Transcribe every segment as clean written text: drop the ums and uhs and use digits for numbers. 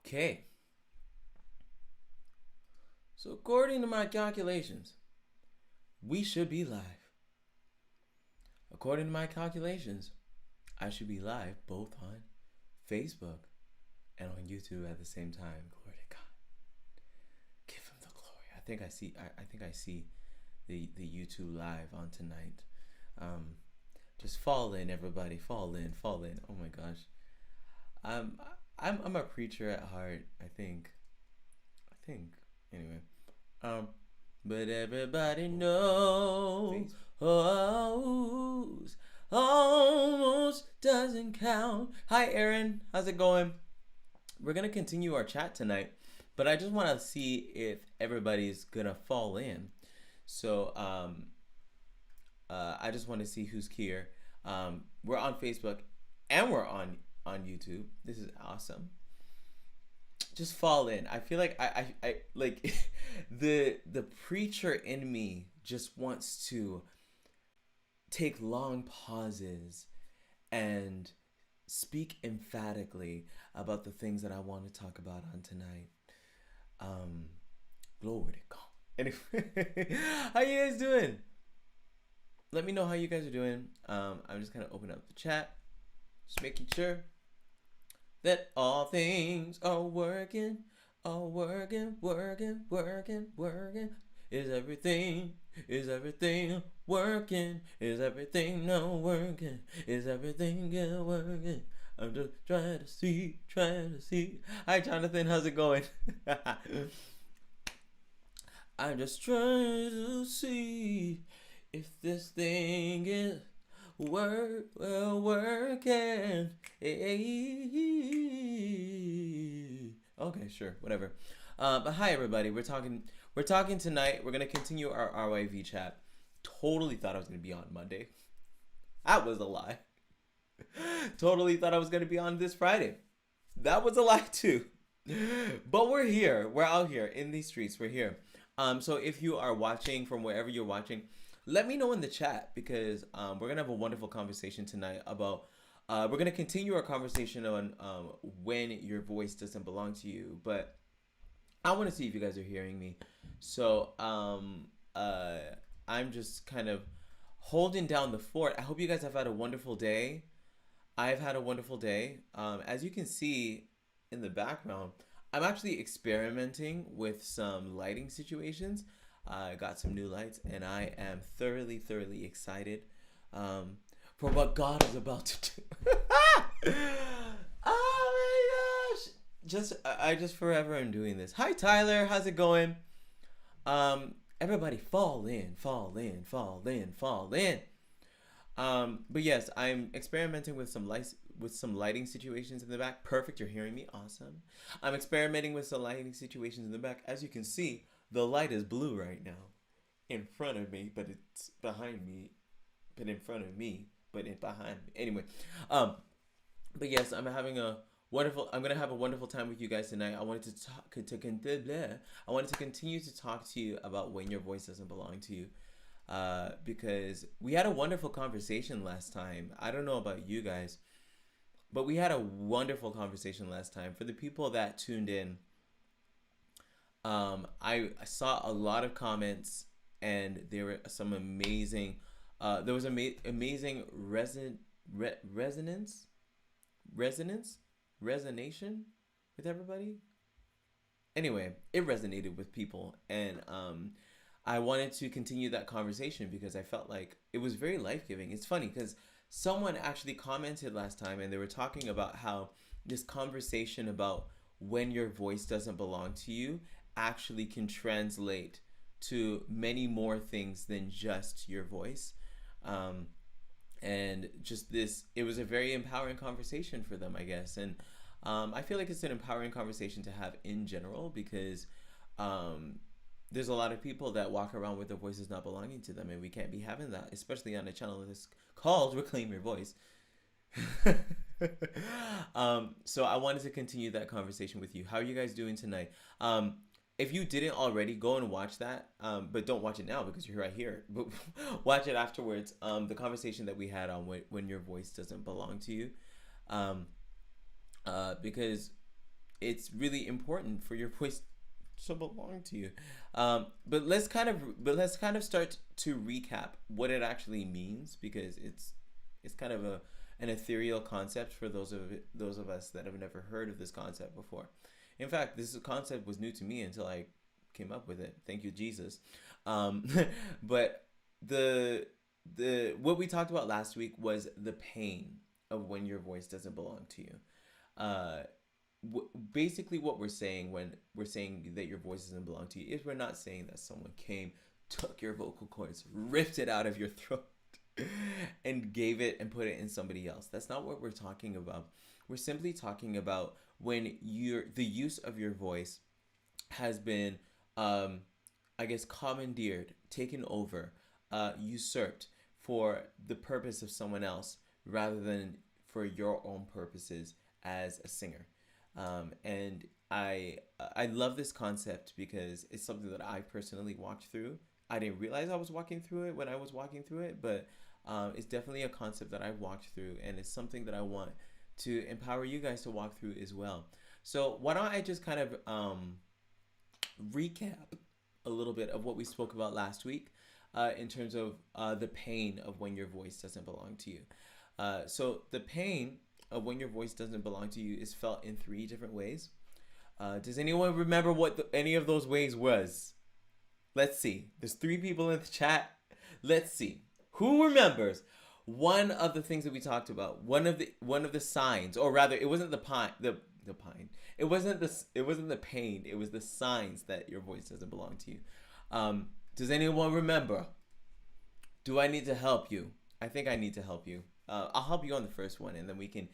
Okay. So according to my calculations, we should be live. According to my calculations, I should be live both on Facebook and on YouTube at the same time. Glory to God. Give him the glory. I think I see the YouTube live on tonight. Um just fall in, everybody. Fall in, fall in. Oh my gosh. I'm I'm a preacher at heart, I think. Anyway. Um, but everybody knows almost doesn't count. Hi, Aaron. How's it going? We're gonna continue our chat tonight, but I just want to see if everybody's gonna fall in. So, I just want to see who's here. We're on Facebook and we're on YouTube. This is awesome. Just fall in. I feel like I like the preacher in me just wants to take long pauses and speak emphatically about the things that I want to talk about on tonight. Um, Glory to God. Anyway, how you guys doing? Let me know how you guys are doing. I'm just kind of opening up the chat, just making sure that all things are working, working. Is everything working? Is everything not working? Is everything get working? I'm just trying to see. Hi, Jonathan, how's it going? I'm just trying to see if this thing is working. Okay, sure, whatever. But hi everybody. We're talking tonight. We're gonna continue our RYV chat. Totally thought I was gonna be on Monday. That was a lie. Totally thought I was gonna be on this Friday. That was a lie too. But we're here. We're out here in these streets. We're here. So if you are watching from wherever you're watching, let me know in the chat because we're gonna have a wonderful conversation tonight about. We're gonna continue our conversation on when your voice doesn't belong to you, but I want to see if you guys are hearing me. So I'm just kind of holding down the fort. I hope you guys have had a wonderful day. I've had a wonderful day. As you can see in the background, I'm actually experimenting with some lighting situations. I got some new lights, and I am thoroughly excited for what God is about to do. Oh my gosh! I just forever am doing this. Hi Tyler, how's it going? Everybody, fall in. But yes, I'm experimenting with some lights, with some lighting situations in the back. Perfect, you're hearing me. Awesome. I'm experimenting with some lighting situations in the back. As you can see, the light is blue right now, in front of me, but it's behind me, but in front of me, but it's behind me. Anyway, but yes, I'm gonna have a wonderful time with you guys tonight. I wanted to continue to talk to you about when your voice doesn't belong to you. Because we had a wonderful conversation last time. I don't know about you guys, but we had a wonderful conversation last time. For the people that tuned in, I saw a lot of comments, and there were some amazing. There was amazing resonation with everybody. Anyway, it resonated with people, and I wanted to continue that conversation because I felt like it was very life-giving. It's funny because someone actually commented last time, and they were talking about how this conversation about when your voice doesn't belong to you actually can translate to many more things than just your voice. And just this, it was a very empowering conversation for them, I guess. And I feel like it's an empowering conversation to have in general because there's a lot of people that walk around with their voices not belonging to them, and we can't be having that, especially on a channel that's called Reclaim Your Voice. So I wanted to continue that conversation with you. How are you guys doing tonight? If you didn't already, go and watch that, but don't watch it now because you're right here. But watch it afterwards. The conversation that we had on when your voice doesn't belong to you, because it's really important for your voice to belong to you. But let's kind of start to recap what it actually means, because it's kind of an ethereal concept for those of us that have never heard of this concept before. In fact, this concept was new to me until I came up with it. Thank you, Jesus. Um, but the what we talked about last week was the pain of when your voice doesn't belong to you. Uh, Basically, what we're saying when we're saying that your voice doesn't belong to you is we're not saying that someone came, took your vocal cords, ripped it out of your throat, and gave it and put it in somebody else. That's not what we're talking about. We're simply talking about when the use of your voice has been, I guess, commandeered, taken over, usurped for the purpose of someone else rather than for your own purposes as a singer. And I love this concept because it's something that I personally walked through. I didn't realize I was walking through it when I was walking through it, but it's definitely a concept that I walked through, and it's something that I want to empower you guys to walk through as well. So why don't I just kind of recap a little bit of what we spoke about last week in terms of the pain of when your voice doesn't belong to you. So the pain of when your voice doesn't belong to you is felt in three different ways. Does anyone remember what any of those ways was? Let's see. There's three people in the chat. Let's see. Who remembers one of the things that we talked about? One of the signs, or rather, it wasn't the pine. The pine. It wasn't the pain. It was the signs that your voice doesn't belong to you. Does anyone remember? Do I need to help you? I think I need to help you. I'll help you on the first one, and then we can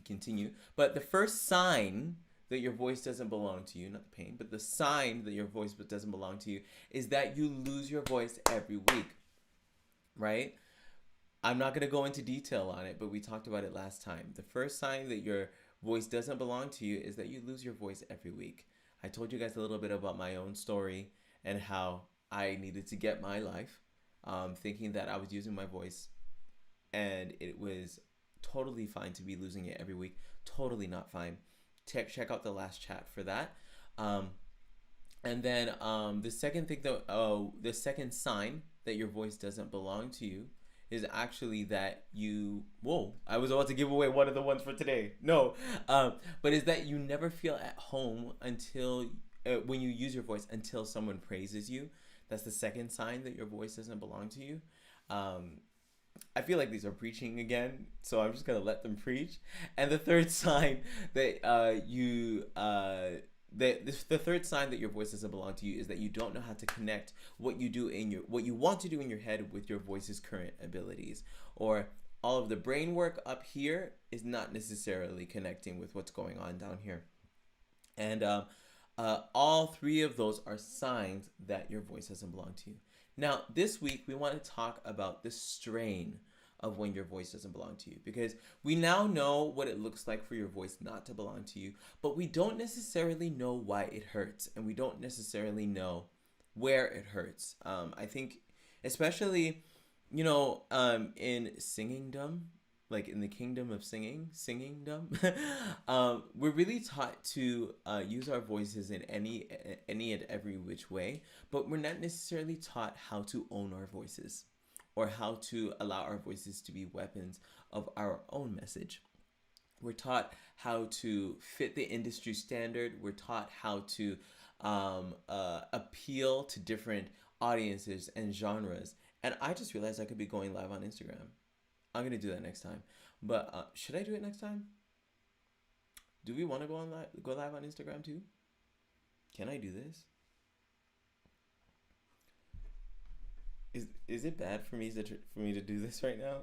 continue. But the first sign that your voice doesn't belong to you, not the pain, but the sign that your voice doesn't belong to you, is that you lose your voice every week, right? I'm not going to go into detail on it, but we talked about it last time. The first sign that your voice doesn't belong to you is that you lose your voice every week. I told you guys a little bit about my own story and how I needed to get my life, thinking that I was using my voice, and it was totally fine to be losing it every week. Totally not fine. Check out the last chat for that. And then the second thing the second sign that your voice doesn't belong to you is actually that you, whoa, I was about to give away one of the ones for today. No, but is that you never feel at home until when you use your voice, until someone praises you. That's the second sign that your voice doesn't belong to you. I feel like these are preaching again, so I'm just gonna let them preach. And the third sign that the third sign that your voice doesn't belong to you is that you don't know how to connect what you want to do in your head with your voice's current abilities, or all of the brain work up here is not necessarily connecting with what's going on down here. And all three of those are signs that your voice doesn't belong to you. Now, this week, we want to talk about the strain of when your voice doesn't belong to you, because we now know what it looks like for your voice not to belong to you, but we don't necessarily know why it hurts, and we don't necessarily know where it hurts. I think, especially, in singingdom, like in the kingdom of singingdom, we're really taught to use our voices in any and every which way, but we're not necessarily taught how to own our voices, or how to allow our voices to be weapons of our own message. We're taught how to fit the industry standard. We're taught how to appeal to different audiences and genres. And I just realized I could be going live on Instagram. I'm gonna do that next time. But should I do it next time? Do we want to go live on Instagram too? Can I do this? Is it bad for me to do this right now?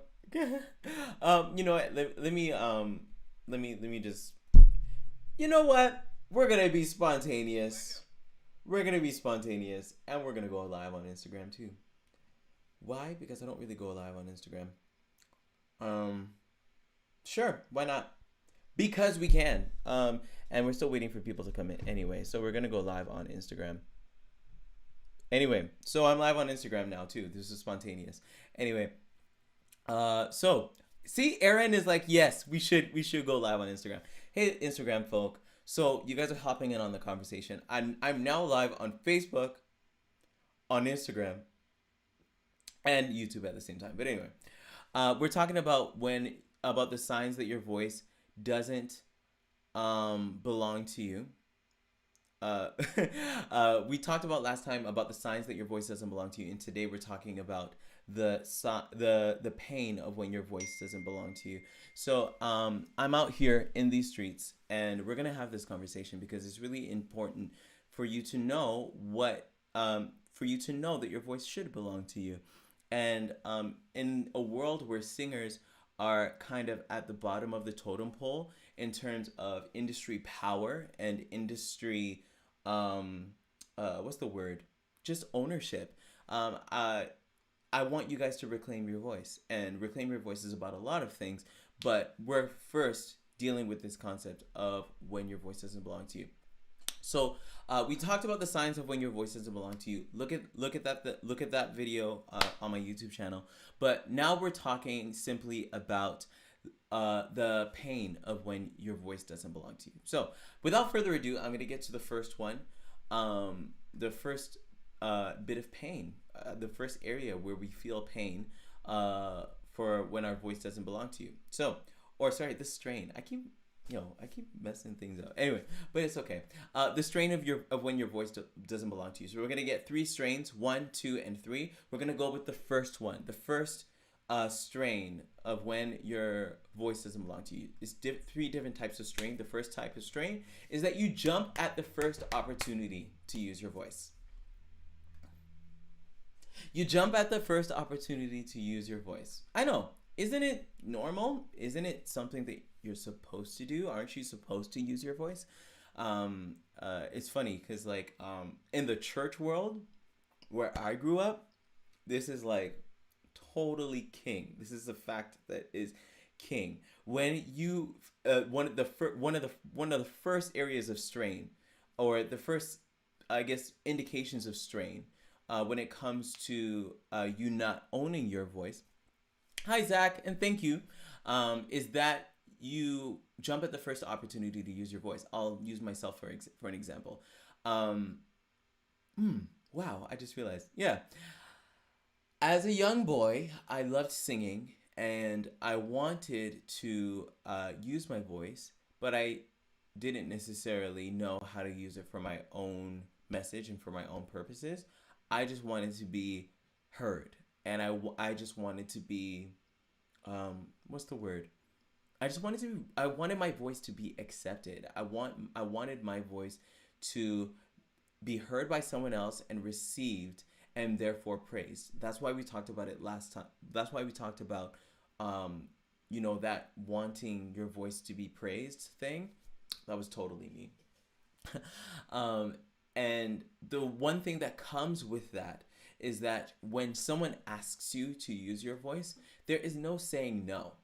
You know what? Let me just. You know what? We're gonna be spontaneous. We're gonna be spontaneous, and we're gonna go live on Instagram too. Why? Because I don't really go live on Instagram. Sure, why not? Because we can. And we're still waiting for people to come in anyway, so we're gonna go live on Instagram. Anyway, so I'm live on Instagram now too. This is spontaneous. Anyway, so see, Aaron is like, yes, we should go live on Instagram. Hey, Instagram folk. So you guys are hopping in on the conversation. I'm now live on Facebook, on Instagram, and YouTube at the same time. But anyway, we're talking about about the signs that your voice doesn't belong to you. Uh, we talked about last time about the signs that your voice doesn't belong to you, and today we're talking about the pain of when your voice doesn't belong to you. So I'm out here in these streets, and we're gonna have this conversation because it's really important for you to know for you to know that your voice should belong to you. And in a world where singers are kind of at the bottom of the totem pole in terms of industry power and industry, what's the word? Just ownership. I want you guys to reclaim your voice. And reclaim your voice is about a lot of things, but we're first dealing with this concept of when your voice doesn't belong to you. So we talked about the signs of when your voice doesn't belong to you. Look at that video on my YouTube channel. But now we're talking simply about the pain of when your voice doesn't belong to you. So without further ado, I'm gonna get to the first one. The first bit of pain, the first area where we feel pain for when our voice doesn't belong to you. So, or sorry, the strain. I keep messing things up. Anyway, but it's okay. The strain of when your voice doesn't belong to you. So we're gonna get 3 strains, 1, 2, and 3. We're gonna go with the first one. The first strain of when your voice doesn't belong to you. It's 3 different types of strain. The first type of strain is that you jump at the first opportunity to use your voice. You jump at the first opportunity to use your voice. I know. Isn't it normal? Isn't it something that you're supposed to do? Aren't you supposed to use your voice? It's funny because in the church world where I grew up, this is like totally king. This is a fact that is king. When you one of the first areas of strain, or the first, I guess, indications of strain when it comes to you not owning your voice. Hi, Zach, and thank you. Is that you jump at the first opportunity to use your voice. I'll use myself for an example. Wow, I just realized. Yeah. As a young boy, I loved singing, and I wanted to use my voice, but I didn't necessarily know how to use it for my own message and for my own purposes. I just wanted to be heard, and I just wanted to be, what's the word? I wanted my voice to be accepted. I wanted my voice to be heard by someone else and received and therefore praised. That's why we talked about it last time. That's why we talked about, that wanting your voice to be praised thing. That was totally me. And the one thing that comes with that is that when someone asks you to use your voice, there is no saying no.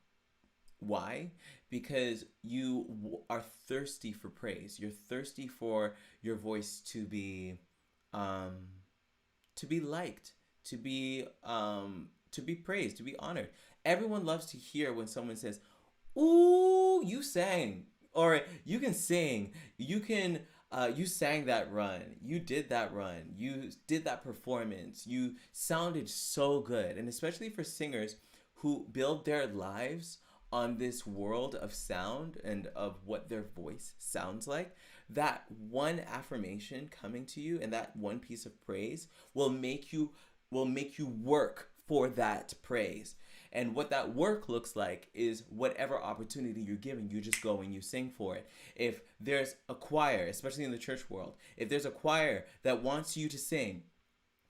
Why? Because you are thirsty for praise. You're thirsty for your voice to be liked, to be praised, to be honored. Everyone loves to hear when someone says, "Ooh, you sang," or "You can sing. You sang that run. You did that run. You did that performance. You sounded so good." And especially for singers who build their lives on this world of sound and of what their voice sounds like, that one affirmation coming to you and that one piece of praise will make you work for that praise. And what that work looks like is whatever opportunity you're given, you just go and you sing for it. If there's a choir, especially in the church world, if there's a choir that wants you to sing,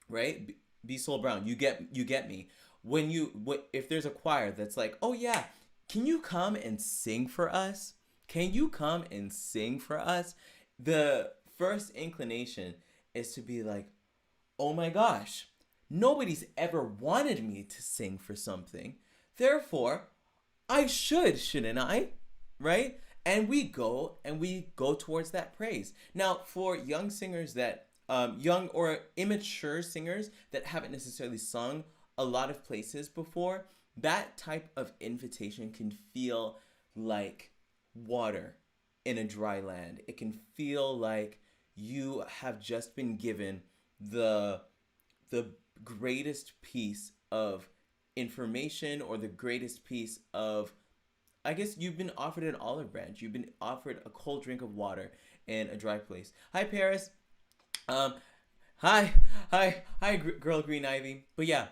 right? B. Soul Brown, you get me. If there's a choir that's like, "Oh yeah, can you come and sing for us? Can you come and sing for us?" The first inclination is to be like, "Oh my gosh, nobody's ever wanted me to sing for something. Therefore, I shouldn't I?" Right? And we go towards that praise. Now, for young singers young or immature singers that haven't necessarily sung a lot of places before, that type of invitation can feel like water. in a dry land. It can feel like you have just been given the the greatest piece of information, or the greatest piece of, I guess you've been offered an olive branch. You've been offered a cold drink of water in a dry place. Hi, Paris. Um, hi, hi, girl, Green Ivy. But yeah,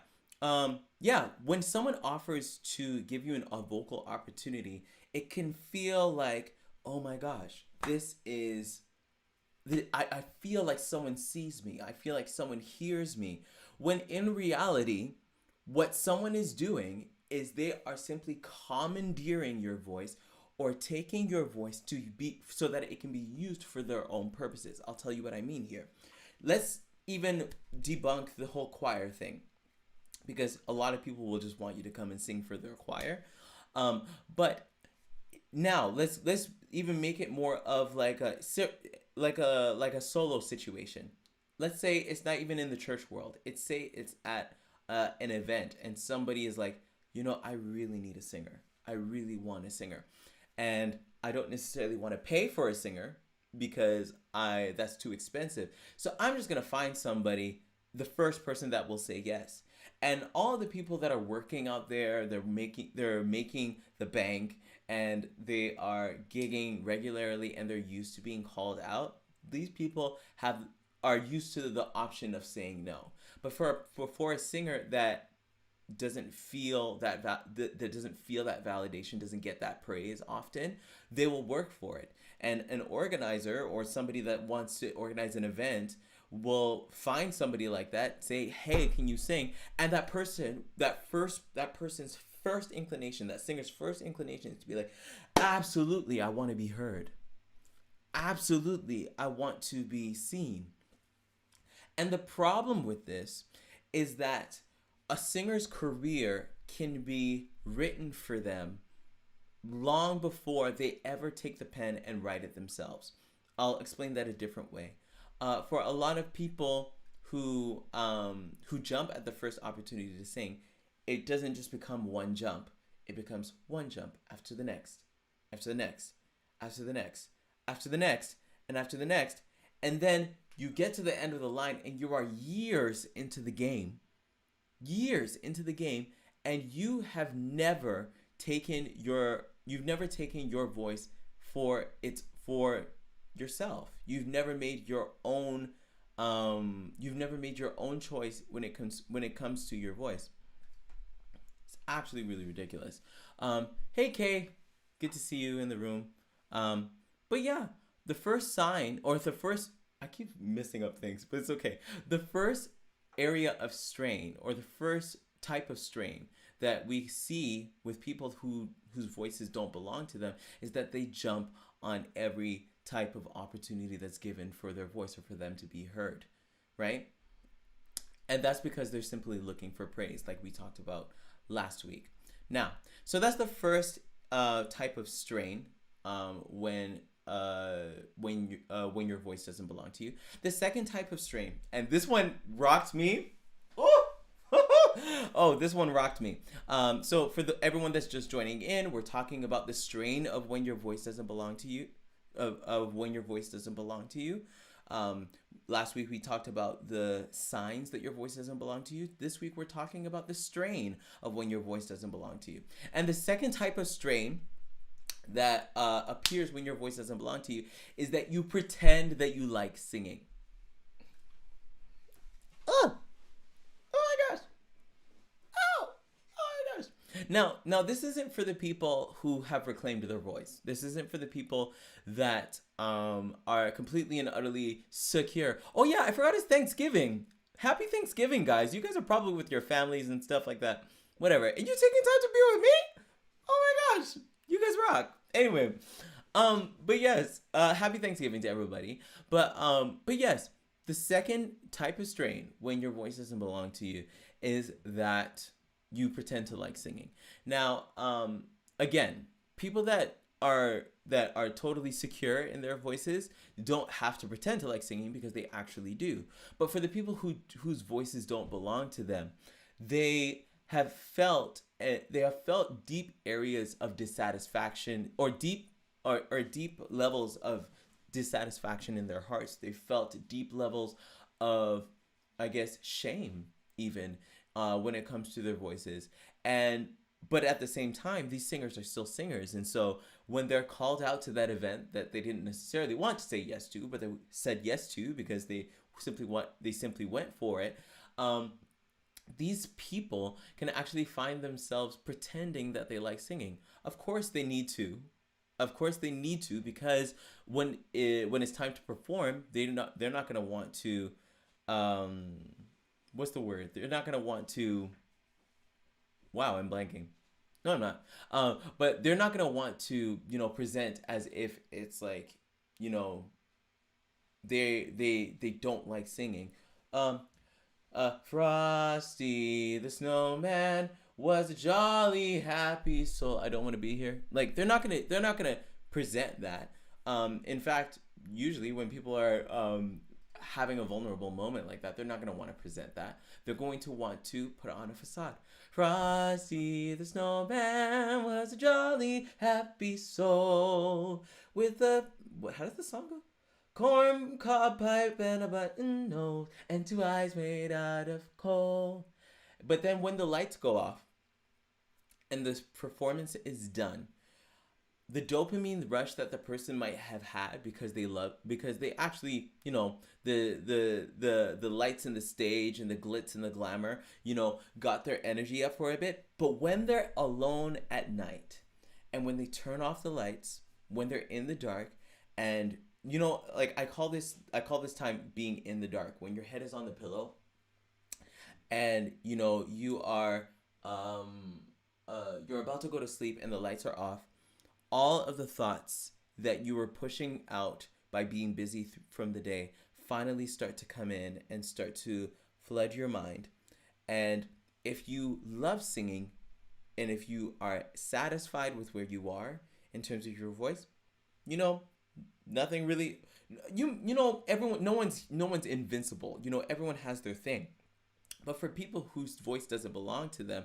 yeah. When someone offers to give you a vocal opportunity, it can feel like, oh my gosh, this is. I feel like someone sees me. I feel like someone hears me. When in reality, what someone is doing is they are simply commandeering your voice, or taking your voice to be so that it can be used for their own purposes. I'll tell you what I mean here. Let's even debunk the whole choir thing, because a lot of people will just want you to come and sing for their choir. But now let's even make it more of like a solo situation. Let's say it's not even in the church world. It's say it's at an event, and somebody is like, I really need a singer. I really want a singer, and I don't necessarily want to pay for a singer because that's too expensive. So I'm just gonna find somebody, the first person that will say yes. And all the people that are working out there, they're making the bank, and they are gigging regularly, and they're used to being called out. These people are used to the option of saying no. But for a singer that doesn't feel that doesn't feel that validation, doesn't get that praise often, they will work for it. And an organizer, or somebody that wants to organize an event, will find somebody like that, say, hey, can you sing? And that person's first inclination, that singer's first inclination, is to be like, absolutely, I want to be heard. Absolutely, I want to be seen. And the problem with this is that a singer's career can be written for them long before they ever take the pen and write it themselves. I'll explain that a different way. For a lot of people who jump at the first opportunity to sing, it doesn't just become one jump. It becomes one jump after the next, after the next, after the next, after the next, and after the next. And then you get to the end of the line, and you are years into the game. Years into the game, and you've never taken your voice for yourself. You've never made your own choice when it comes to your voice. It's absolutely really ridiculous. Hey Kay, good to see you in the room. But yeah, the first sign, or the first, I keep messing up things, but it's okay. The first area of strain, or the first type of strain that we see with people whose voices don't belong to them, is that they jump on every type of opportunity that's given for their voice, or for them to be heard, right? And that's because they're simply looking for praise, like we talked about last week. Now, so that's the first type of strain, when your voice doesn't belong to you. The second type of strain, and this one rocked me. Oh, this one rocked me. So for everyone that's just joining in, we're talking about the strain of when your voice doesn't belong to you, of when your voice doesn't belong to you. Last week we talked about the signs that your voice doesn't belong to you. This week we're talking about the strain of when your voice doesn't belong to you. And the second type of strain that appears when your voice doesn't belong to you is that you pretend that you like singing. Oh my gosh. Oh my gosh. Now this isn't for the people who have reclaimed their voice. This isn't for the people that are completely and utterly secure. Oh yeah, I forgot it's Thanksgiving. Happy Thanksgiving, guys. You guys are probably with your families and stuff like that. Whatever. And you taking time to be with me? Oh my gosh. You guys rock. Anyway, but yes, happy Thanksgiving to everybody. But yes, the second type of strain when your voice doesn't belong to you is that you pretend to like singing. Now, again, people that are totally secure in their voices don't have to pretend to like singing, because they actually do. But for the people whose voices don't belong to them, they have felt deep areas of dissatisfaction, or deep or deep levels of dissatisfaction in their hearts. They felt deep levels of, I guess, shame even when it comes to their voices. And but at the same time, these singers are still singers, and so when they're called out to that event that they didn't necessarily want to say yes to, but they said yes to because they simply went for it. Um, these people can actually find themselves pretending that they like singing. Of course, they need to. Of course, they need to because when it's time to perform, they're not gonna want to. Um, what's the word? They're not gonna want to. Wow, I'm blanking. No, I'm not. But they're not gonna want to, present as if it's like, you know, they don't like singing. Um, Frosty the Snowman was a jolly happy soul. I don't want to be here. Like they're not gonna present that. In fact, usually when people are having a vulnerable moment like that, they're not gonna want to present that. They're going to want to put on a facade. Frosty the Snowman was a jolly happy soul with a how does the song go? Corn cob pipe and a button nose and two eyes made out of coal. But then when the lights go off and the performance is done, the dopamine rush that the person might have had because they actually, the lights and the stage and the glitz and the glamour, got their energy up for a bit. But when they're alone at night and when they turn off the lights, when they're in the dark, and like I call this time being in the dark, when your head is on the pillow and you are you're about to go to sleep and the lights are off. All of the thoughts that you were pushing out by being busy from the day finally start to come in and start to flood your mind. And if you love singing and if you are satisfied with where you are in terms of your voice, nothing really, everyone, no one's invincible. Everyone has their thing. But for people whose voice doesn't belong to them,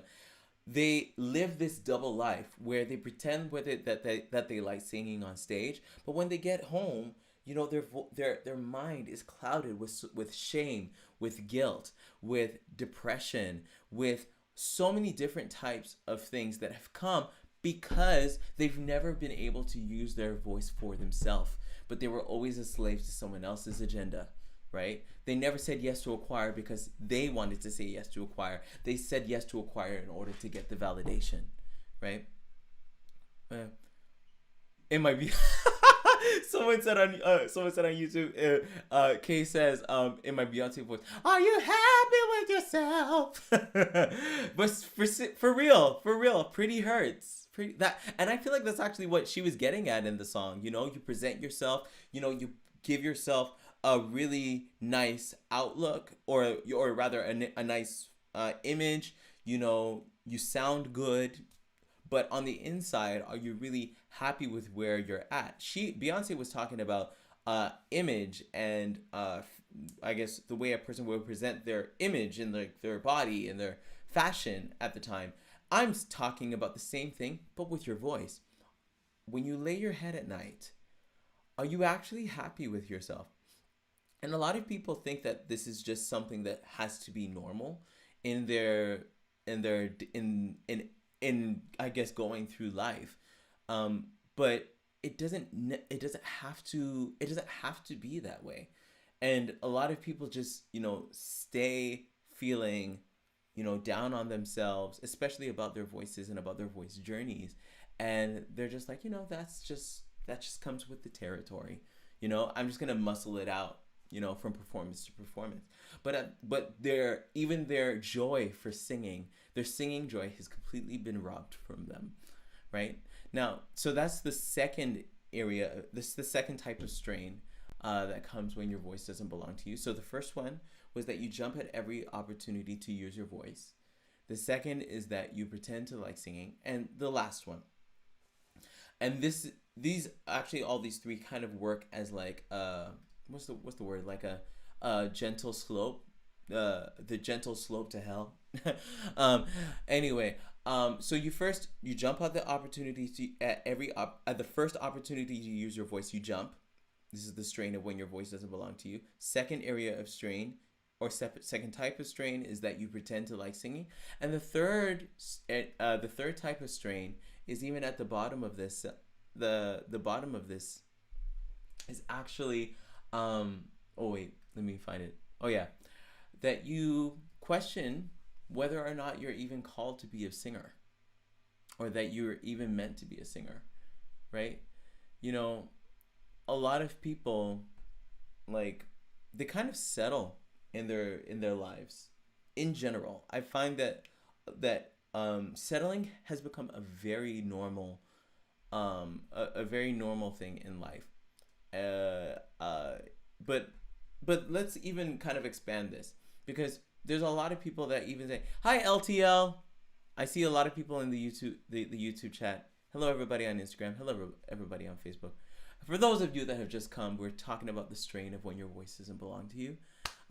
they live this double life where they pretend with it that they like singing on stage, but when they get home, their mind is clouded with shame, with guilt, with depression, with so many different types of things that have come because they've never been able to use their voice for themselves, but they were always a slave to someone else's agenda. Right? They never said yes to a choir because they wanted to say yes to a choir. They said yes to a choir in order to get the validation, right? It might be. Someone said on YouTube. Kay says in my Beyonce voice, "Are you happy with yourself?" But for real, pretty hurts. And I feel like that's actually what she was getting at in the song. You present yourself. You give yourself a really nice outlook, or rather a nice image. You sound good, but on the inside, are you really happy with where you're at? Beyonce was talking about image and I guess the way a person would present their image and their body and their fashion at the time. I'm talking about the same thing, but with your voice. When you lay your head at night, are you actually happy with yourself? And a lot of people think that this is just something that has to be normal in I guess going through life, but it doesn't have to be that way. And a lot of people just stay feeling down on themselves, especially about their voices and about their voice journeys, and they're just like that just comes with the territory. I'm just gonna muscle it out. From performance to performance. But their joy for singing, their singing joy has completely been robbed from them, right? Now, so that's the second area. This is the second type of strain that comes when your voice doesn't belong to you. So the first one was that you jump at every opportunity to use your voice. The second is that you pretend to like singing, and the last one. And these actually all these three kind of work as like what's the word, like a gentle slope, the gentle slope to hell. Anyway, So you jump at the opportunity to at the first opportunity to use your voice, you jump. This is the strain of when your voice doesn't belong to you. Second area of strain, or second type of strain, is that you pretend to like singing. And the third type of strain is even at the bottom of this. The bottom of this is actually, oh wait, let me find it. Oh yeah, that you question whether or not you're even called to be a singer, or that you're even meant to be a singer, right? You know, a lot of people, like, they kind of settle in their lives in general. I find that settling has become a very normal a very normal thing in life. Uh, uh, but let's even kind of expand this, because there's a lot of people that even say, "Hi LTL." I see a lot of people in the YouTube chat. Hello everybody on Instagram. Hello everybody on Facebook. For those of you that have just come, we're talking about the strain of when your voice doesn't belong to you.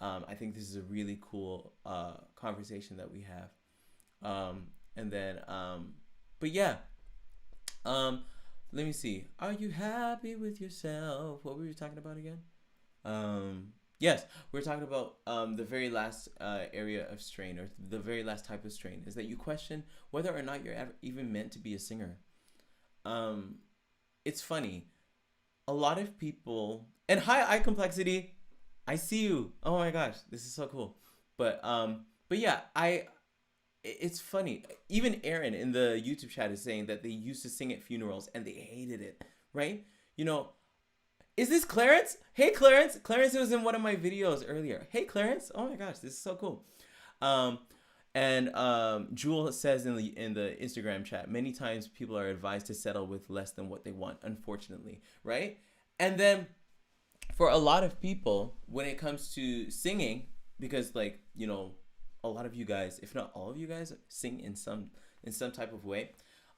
I think this is a really cool conversation that we have. And then, but yeah, let me see. Are you happy with yourself? What were we talking about again? Yes, we're talking about the very last area of strain, or the very last type of strain, is that you question whether or not you're ever even meant to be a singer. It's funny. A lot of people, and hi iComplexity, I see you. Oh my gosh, this is so cool. But yeah, it's funny. Even Aaron in the YouTube chat is saying that they used to sing at funerals and they hated it, right? You know, is this Clarence? Hey Clarence. Clarence was in one of my videos earlier. Hey Clarence. Oh my gosh, this is so cool. Um Jewel says in the Instagram chat, many times people are advised to settle with less than what they want, unfortunately, right? And then for a lot of people, when it comes to singing, because, like, you know, a lot of you guys, if not all of you guys, sing in some type of way.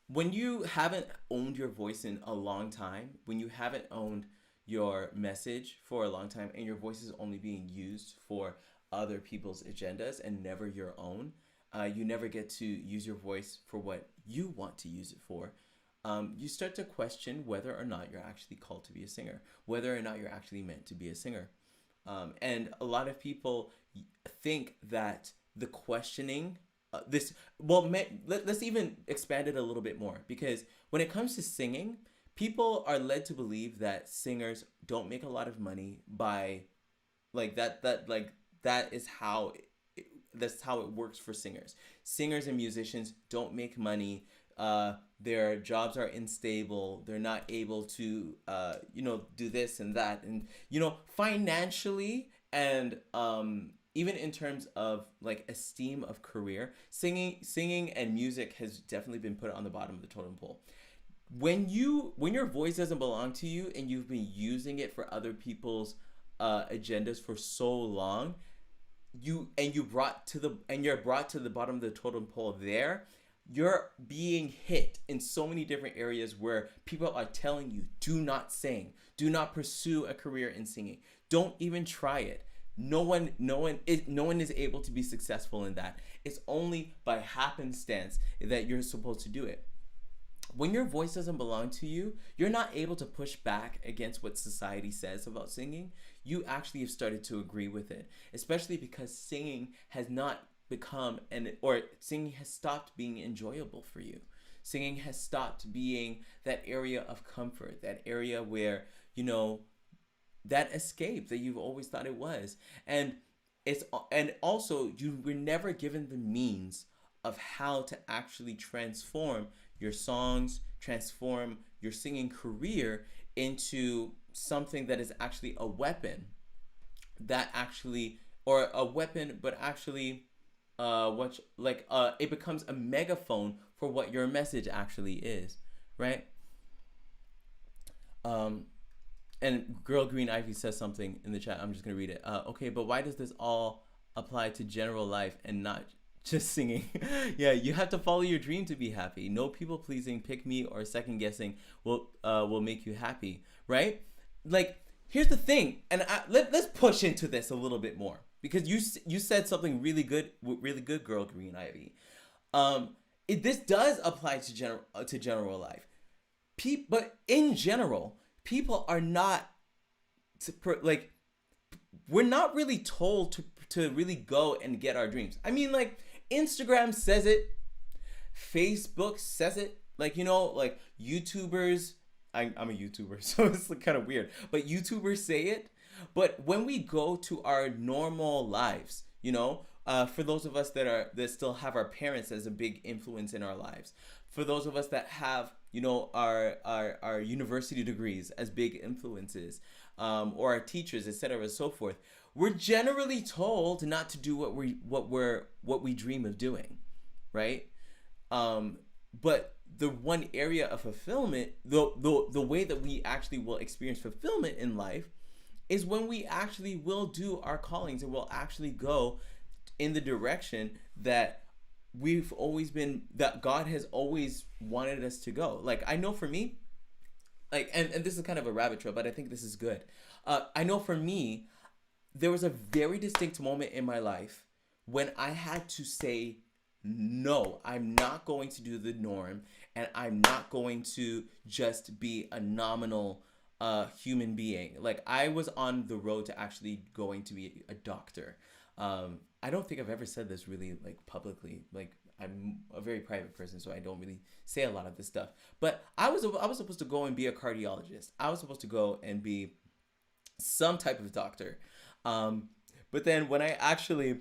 When you haven't owned your voice in a long time, when you haven't owned your message for a long time, and your voice is only being used for other people's agendas and never your own, you never get to use your voice for what you want to use it for. You start to question whether or not you're actually called to be a singer, whether or not you're actually meant to be a singer. And a lot of people think that the questioning, let's even expand it a little bit more, because when it comes to singing, people are led to believe that singers don't make a lot of money by, like, that is how that's how it works for singers. Singers and musicians don't make money. Their jobs are unstable. They're not able to, do this and that, and financially, and even in terms of, like, esteem of career, singing and music has definitely been put on the bottom of the totem pole. When your voice doesn't belong to you and you've been using it for other people's agendas for so long, you're brought to the bottom of the totem pole there. You're being hit in so many different areas where people are telling you, do not sing, do not pursue a career in singing, don't even try it. No one is able to be successful in that. It's only by happenstance that you're supposed to do it. When your voice doesn't belong to you, you're not able to push back against what society says about singing. You actually have started to agree with it, especially because singing has not become singing has stopped being enjoyable for you. Singing has stopped being that area of comfort, that area where, that escape that you've always thought it was. And also you were never given the means of how to actually transform your songs, transform your singing career into something that is actually a weapon, but actually, it becomes a megaphone for what your message actually is, right? And Girl Green Ivy says something in the chat. I'm just gonna read it. Okay, but why does this all apply to general life and not just singing? Yeah, you have to follow your dream to be happy. No people pleasing, pick me, or second guessing will make you happy, right? Like, here's the thing, and let's push into this a little bit more, because you said something really good, Girl Green Ivy. this does apply to general life. But in general, people are not like, we're not really told to really go and get our dreams. I mean, like, Instagram says it, Facebook says it, like, like YouTubers. I'm a YouTuber, so it's like kind of weird, but YouTubers say it. But when we go to our normal lives, for those of us that still have our parents as a big influence in our lives, for those of us that have our university degrees as big influences, or our teachers, etc., and so forth, we're generally told not to do what we dream of doing, right? But the one area of fulfillment, the way that we actually will experience fulfillment in life, is when we actually will do our callings and will actually go in the direction that that God has always wanted us to go. Like, I know for me, like, and this is kind of a rabbit trail, but I think this is good. I know for me, there was a very distinct moment in my life when I had to say, no, I'm not going to do the norm, and I'm not going to just be a nominal human being. Like, I was on the road to actually going to be a doctor. I don't think I've ever said this really, like, publicly. Like, I'm a very private person, so I don't really say a lot of this stuff. But I was supposed to go and be a cardiologist. I was supposed to go and be some type of doctor. But then when I actually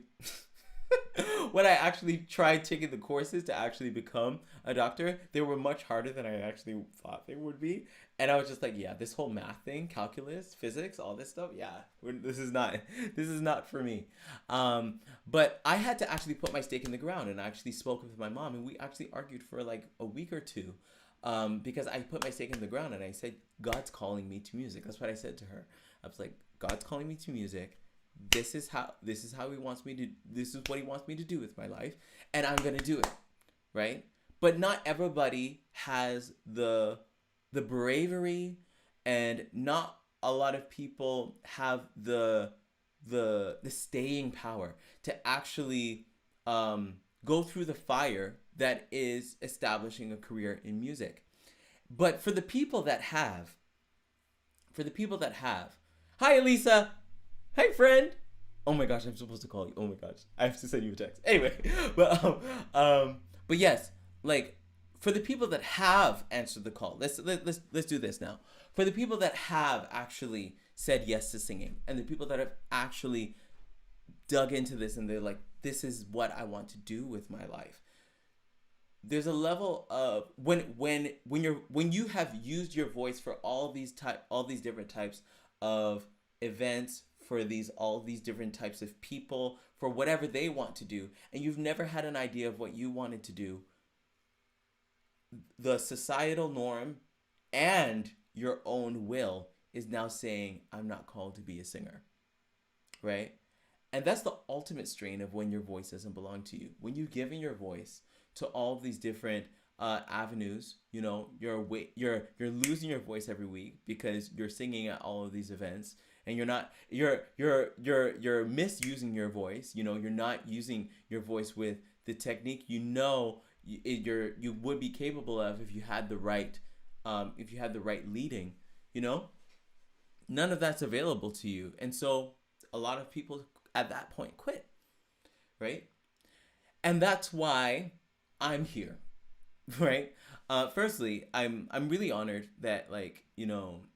tried taking the courses to actually become a doctor, they were much harder than I actually thought they would be. And I was just like, yeah, this whole math thing, calculus, physics, all this stuff, yeah, this is not for me. But I had to actually put my stake in the ground, and I actually spoke with my mom, and we actually argued for like a week or two, because I put my stake in the ground, and I said, God's calling me to music. That's what I said to her. I was like, God's calling me to music. This is how he wants me to. This is what he wants me to do with my life, and I'm gonna do it, right? But not everybody has the bravery, and not a lot of people have the staying power to actually go through the fire that is establishing a career in music. But for the people that have, hi Elisa. Hi, friend. Oh my gosh, I'm supposed to call you. Oh my gosh, I have to send you a text. Anyway, but yes, like, for the people that have answered the call, let's do this now. For the people that have actually said yes to singing, and the people that have actually dug into this, and they're like, this is what I want to do with my life. There's a level of when you have used your voice for all these different types of events, for all these different types of people, for whatever they want to do, and you've never had an idea of what you wanted to do, the societal norm and your own will is now saying, I'm not called to be a singer, right? And that's the ultimate strain of when your voice doesn't belong to you. When you've given your voice to all of these different avenues, you're losing your voice every week because you're singing at all of these events, and you're misusing your voice. You're not using your voice with the technique you would be capable of if you had the right leading. None of that's available to you, and so a lot of people at that point quit, right? And that's why I'm here, right? Firstly, I'm really honored that, like,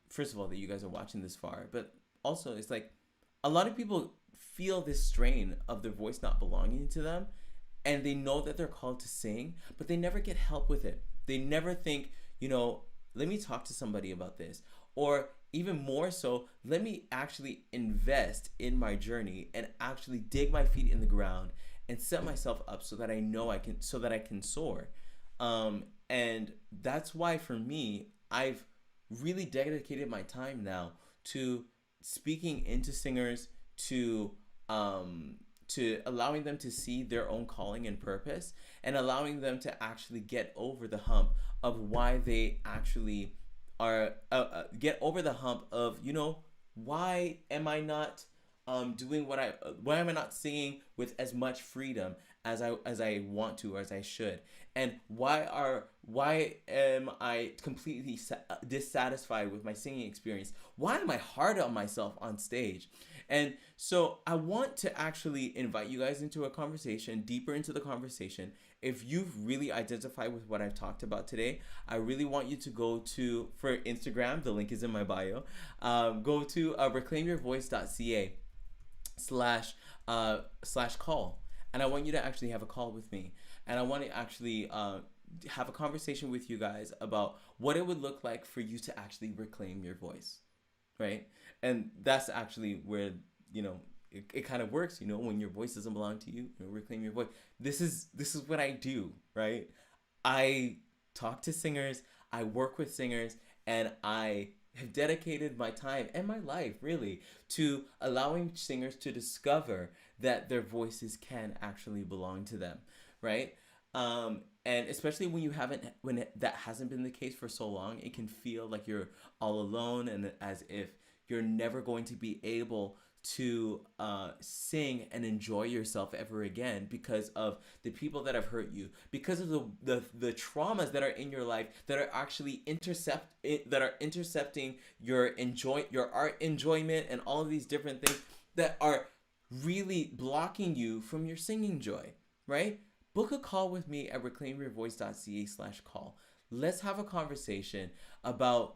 first of all, that you guys are watching this far, but also it's like a lot of people feel this strain of their voice not belonging to them, and they know that they're called to sing, but they never get help with it. They never think, let me talk to somebody about this, or even more so, let me actually invest in my journey and actually dig my feet in the ground and set myself up so that I know I can soar. And that's why for me, I've really dedicated my time now to speaking into singers, to allowing them to see their own calling and purpose, and allowing them to actually get over the hump of why they actually are get over the hump of, why am I not why am I not singing with as much freedom as I want to, or as I should? And why am I completely dissatisfied with my singing experience? Why am I hard on myself on stage? And so I want to actually invite you guys into a conversation, deeper into the conversation. If you've really identified with what I've talked about today, I really want you to go to, for Instagram, the link is in my bio, go to reclaimyourvoice.ca slash call. And I want you to actually have a call with me. And I want to actually have a conversation with you guys about what it would look like for you to actually reclaim your voice, right? And that's actually where, it kind of works, when your voice doesn't belong to you, reclaim your voice. This is what I do, right? I talk to singers, I work with singers, and I have dedicated my time and my life really to allowing singers to discover that their voices can actually belong to them, right? And especially when that hasn't been the case for so long, it can feel like you're all alone, and as if you're never going to be able to sing and enjoy yourself ever again because of the people that have hurt you, because of the traumas that are in your life that are actually intercepting your art enjoyment, and all of these different things that are really blocking you from your singing joy, right? Book a call with me at reclaimyourvoice.ca/call. Let's have a conversation about,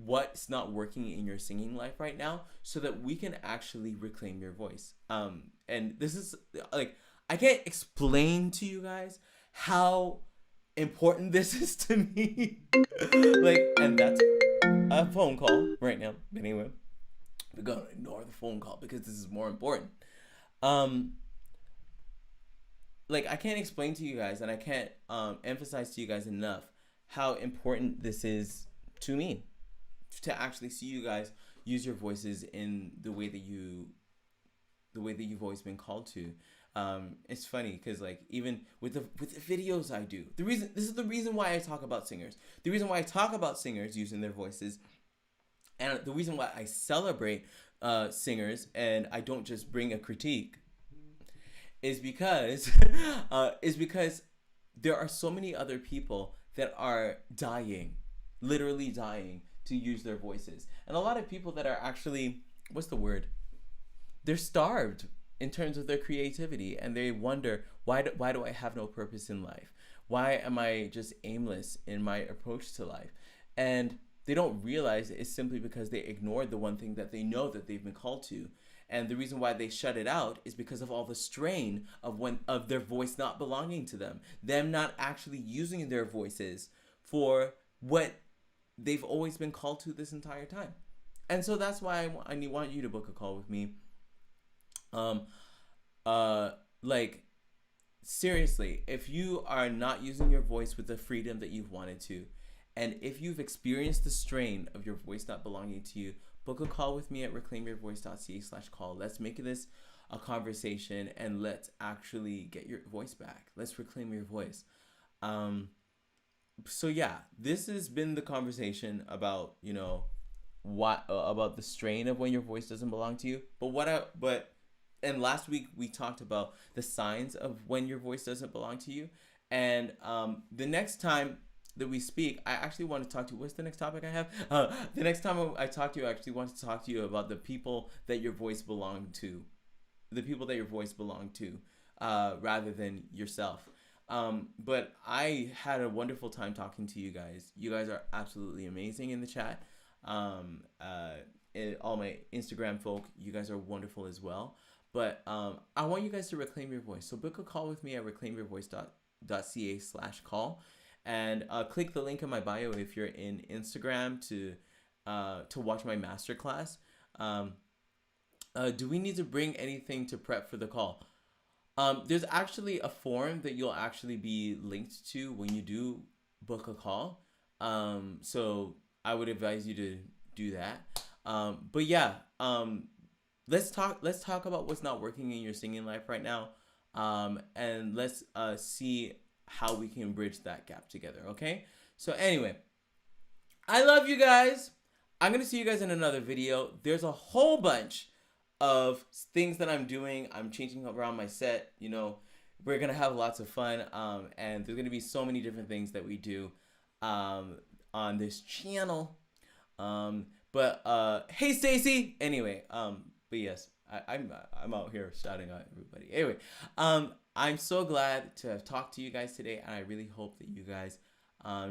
what's not working in your singing life right now, so that we can actually reclaim your voice. And this is like, I can't explain to you guys how important this is to me. And that's a phone call right now. But anyway, we're gonna ignore the phone call because this is more important. I can't explain to you guys, and I can't emphasize to you guys enough how important this is to me, to actually see you guys use your voices in the way that you've always been called to. It's funny because even with the videos I do, this is the reason why I talk about singers. The reason why I talk about singers using their voices, and the reason why I celebrate singers and I don't just bring a critique, is because there are so many other people that are dying, literally dying, to use their voices. And a lot of people that are actually, what's the word? They're starved in terms of their creativity, and they wonder, why do I have no purpose in life? Why am I just aimless in my approach to life? And they don't realize it's simply because they ignored the one thing that they know that they've been called to. And the reason why they shut it out is because of all the strain of their voice not belonging to them, them not actually using their voices for what they've always been called to this entire time. And so that's why I want you to book a call with me. Seriously, if you are not using your voice with the freedom that you've wanted to, and if you've experienced the strain of your voice not belonging to you, book a call with me at reclaimyourvoice.ca/call. Let's make this a conversation, and let's actually get your voice back. Let's reclaim your voice. So yeah, this has been the conversation about, about the strain of when your voice doesn't belong to you. And last week we talked about the signs of when your voice doesn't belong to you. And the next time that we speak, I actually want to talk to you. What's the next topic I have? The next time I talk to you, I actually want to talk to you about the people that your voice belonged to. The people that your voice belonged to, rather than yourself. But I had a wonderful time talking to you guys. You guys are absolutely amazing in the chat. All my Instagram folk, you guys are wonderful as well. But I want you guys to reclaim your voice. So book a call with me at reclaimyourvoice.ca/call. And click the link in my bio if you're in Instagram to watch my masterclass. Do we need to bring anything to prep for the call? There's actually a form that you'll actually be linked to when you do book a call. So I would advise you to do that. But yeah, let's talk about what's not working in your singing life right now. And let's see how we can bridge that gap together, okay? So anyway, I love you guys. I'm going to see you guys in another video. There's a whole bunch of things that I'm doing. I'm changing around my set, we're gonna have lots of fun. And there's gonna be so many different things that we do on this channel. But hey, Stacy. Anyway, but yes, I'm out here shouting at everybody. Anyway, I'm so glad to have talked to you guys today, and I really hope that you guys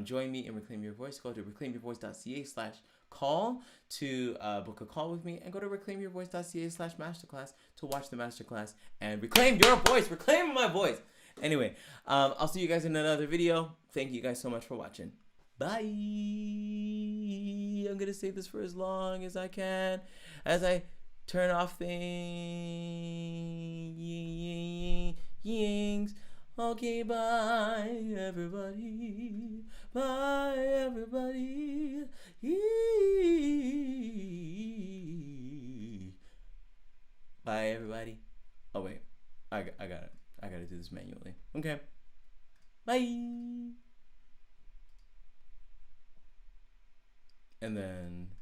join me in Reclaim Your Voice. Go to reclaimyourvoice.ca/call to book a call with me, and go to reclaimyourvoice.ca/masterclass to watch the masterclass and reclaim your voice. Reclaim my voice. Anyway, I'll see you guys in another video. Thank you guys so much for watching. Bye. I'm gonna save this for as long as I can as I turn off things. Okay, bye everybody. Bye everybody. Bye everybody. Oh wait, I got it. I gotta do this manually. Okay. Bye. And then